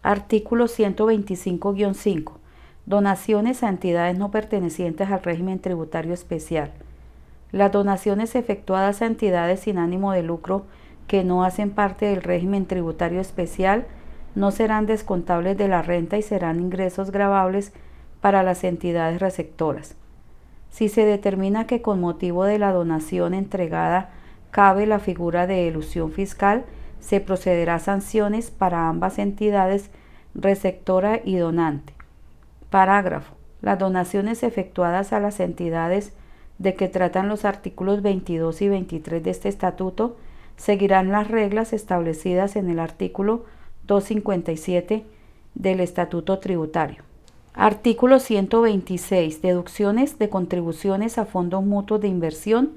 Artículo 125-5. Donaciones a entidades no pertenecientes al régimen tributario especial. Las donaciones efectuadas a entidades sin ánimo de lucro que no hacen parte del régimen tributario especial no serán descontables de la renta y serán ingresos gravables para las entidades receptoras. Si se determina que con motivo de la donación entregada cabe la figura de elusión fiscal, se procederá a sanciones para ambas entidades, receptora y donante. Parágrafo. Las donaciones efectuadas a las entidades de que tratan los artículos 22 y 23 de este estatuto seguirán las reglas establecidas en el artículo 257 del Estatuto Tributario. Artículo 126. Deducciones de contribuciones a fondos mutuos de inversión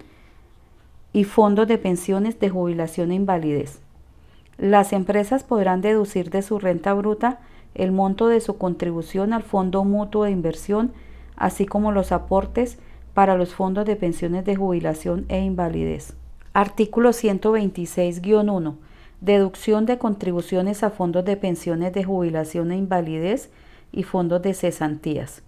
y fondos de pensiones de jubilación e invalidez. Las empresas podrán deducir de su renta bruta el monto de su contribución al fondo mutuo de inversión, así como los aportes para los fondos de pensiones de jubilación e invalidez. Artículo 126-1. Deducción de contribuciones a fondos de pensiones de jubilación e invalidez y fondos de cesantías.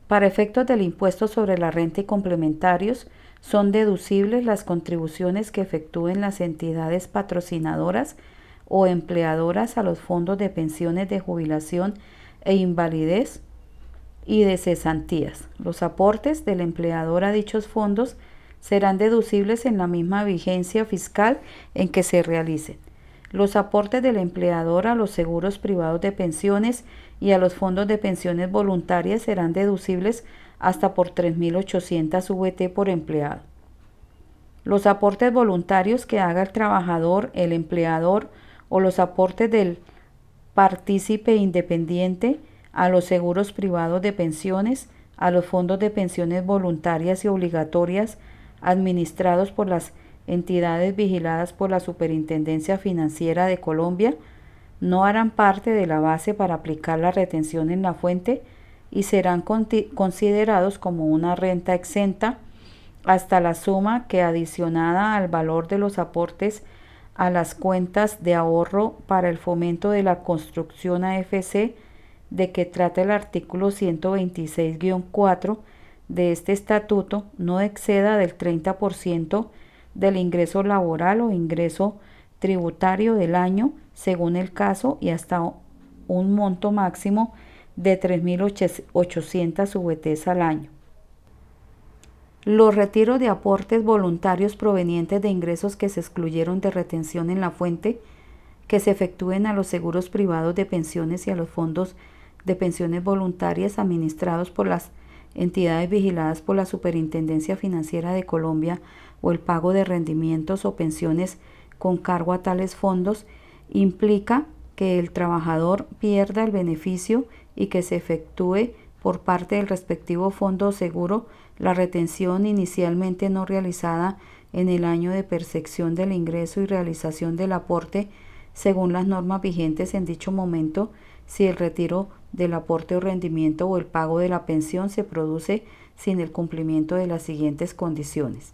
Para efectos del impuesto sobre la renta y complementarios, son deducibles las contribuciones que efectúen las entidades patrocinadoras o empleadoras a los fondos de pensiones de jubilación e invalidez y de cesantías. Los aportes del empleador a dichos fondos serán deducibles en la misma vigencia fiscal en que se realicen. Los aportes del empleador a los seguros privados de pensiones y a los fondos de pensiones voluntarias serán deducibles hasta por 3.800 VT por empleado. Los aportes voluntarios que haga el trabajador, el empleador o los aportes del partícipe independiente a los seguros privados de pensiones, a los fondos de pensiones voluntarias y obligatorias administrados por las entidades vigiladas por la Superintendencia Financiera de Colombia, no harán parte de la base para aplicar la retención en la fuente y serán considerados como una renta exenta hasta la suma que, adicionada al valor de los aportes a las cuentas de ahorro para el fomento de la construcción AFC, de que trata el artículo 126-4 de este estatuto, no exceda del 30% del ingreso laboral o ingreso tributario del año, según el caso, y hasta un monto máximo de 3.800 VTs al año. Los retiros de aportes voluntarios provenientes de ingresos que se excluyeron de retención en la fuente, que se efectúen a los seguros privados de pensiones y a los fondos de pensiones voluntarias administrados por las entidades vigiladas por la Superintendencia Financiera de Colombia, o el pago de rendimientos o pensiones con cargo a tales fondos, implica que el trabajador pierda el beneficio y que se efectúe por parte del respectivo fondo o seguro la retención inicialmente no realizada en el año de percepción del ingreso y realización del aporte según las normas vigentes en dicho momento, si el retiro del aporte o rendimiento o el pago de la pensión se produce sin el cumplimiento de las siguientes condiciones: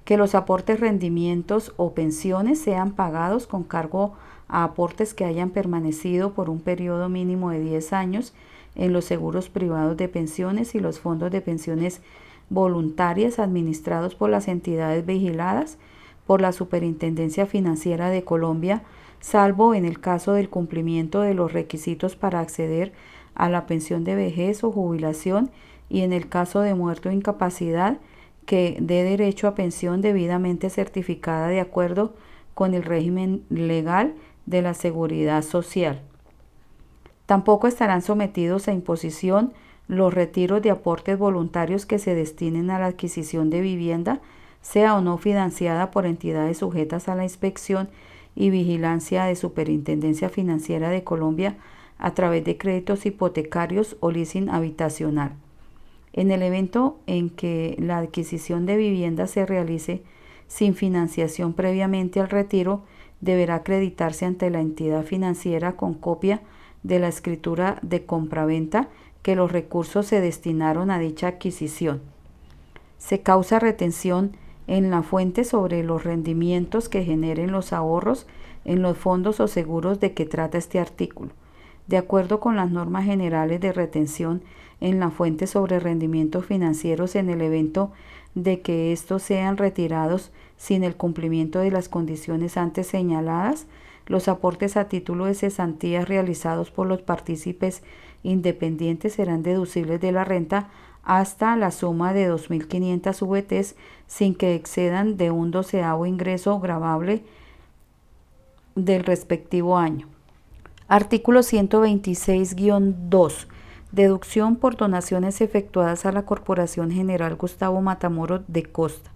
que los aportes, rendimientos o pensiones sean pagados con cargo a aportes que hayan permanecido por un periodo mínimo de 10 años en los seguros privados de pensiones y los fondos de pensiones voluntarias administrados por las entidades vigiladas por la Superintendencia Financiera de Colombia, salvo en el caso del cumplimiento de los requisitos para acceder a la pensión de vejez o jubilación, y en el caso de muerte o incapacidad, que dé derecho a pensión debidamente certificada de acuerdo con el régimen legal de la Seguridad Social. Tampoco estarán sometidos a imposición los retiros de aportes voluntarios que se destinen a la adquisición de vivienda, sea o no financiada por entidades sujetas a la inspección y vigilancia de Superintendencia Financiera de Colombia a través de créditos hipotecarios o leasing habitacional. En el evento en que la adquisición de vivienda se realice sin financiación previamente al retiro, deberá acreditarse ante la entidad financiera con copia de la escritura de compraventa que los recursos se destinaron a dicha adquisición. Se causa retención en la fuente sobre los rendimientos que generen los ahorros en los fondos o seguros de que trata este artículo. De acuerdo con las normas generales de retención en la fuente sobre rendimientos financieros, en el evento de que estos sean retirados sin el cumplimiento de las condiciones antes señaladas, los aportes a título de cesantías realizados por los partícipes independientes serán deducibles de la renta hasta la suma de 2.500 VTs sin que excedan de un 12º ingreso gravable del respectivo año. Artículo 126-2. Deducción por donaciones efectuadas a la Corporación General Gustavo Matamoros de Costa.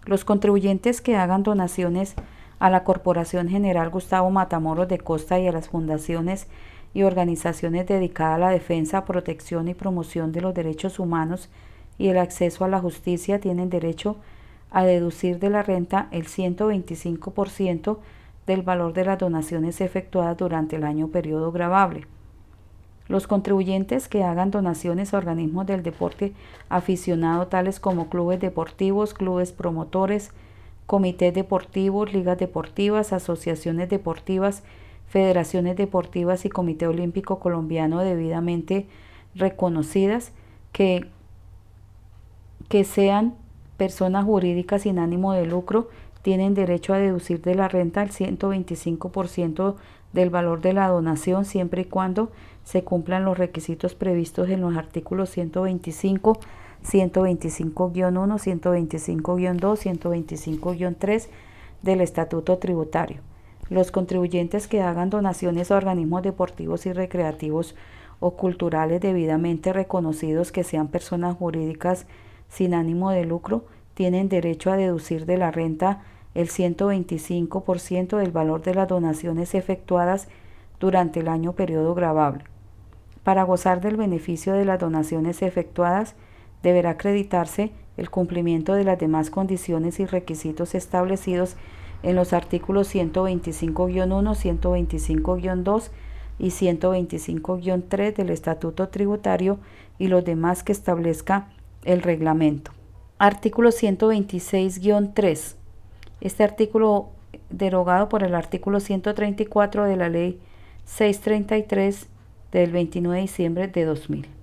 Los contribuyentes que hagan donaciones a la Corporación General Gustavo Matamoros de Costa y a las fundaciones y organizaciones dedicadas a la defensa, protección y promoción de los derechos humanos y el acceso a la justicia tienen derecho a deducir de la renta el 125% del valor de las donaciones efectuadas durante el año periodo gravable. Los contribuyentes que hagan donaciones a organismos del deporte aficionado tales como clubes deportivos, clubes promotores, comités deportivos, ligas deportivas, asociaciones deportivas, federaciones deportivas y Comité Olímpico Colombiano debidamente reconocidas, que sean personas jurídicas sin ánimo de lucro, tienen derecho a deducir de la renta el 125% del valor de la donación siempre y cuando se cumplan los requisitos previstos en los artículos 125, 125-1, 125-2, 125-3 del Estatuto Tributario. Los contribuyentes que hagan donaciones a organismos deportivos y recreativos o culturales debidamente reconocidos que sean personas jurídicas sin ánimo de lucro tienen derecho a deducir de la renta el 125% del valor de las donaciones efectuadas durante el año periodo gravable. Para gozar del beneficio de las donaciones efectuadas, deberá acreditarse el cumplimiento de las demás condiciones y requisitos establecidos en los artículos 125-1, 125-2 y 125-3 del Estatuto Tributario y los demás que establezca el reglamento. Artículo 126-3. Este artículo, derogado por el artículo 134 de la Ley 633 del 29 de diciembre de 2000.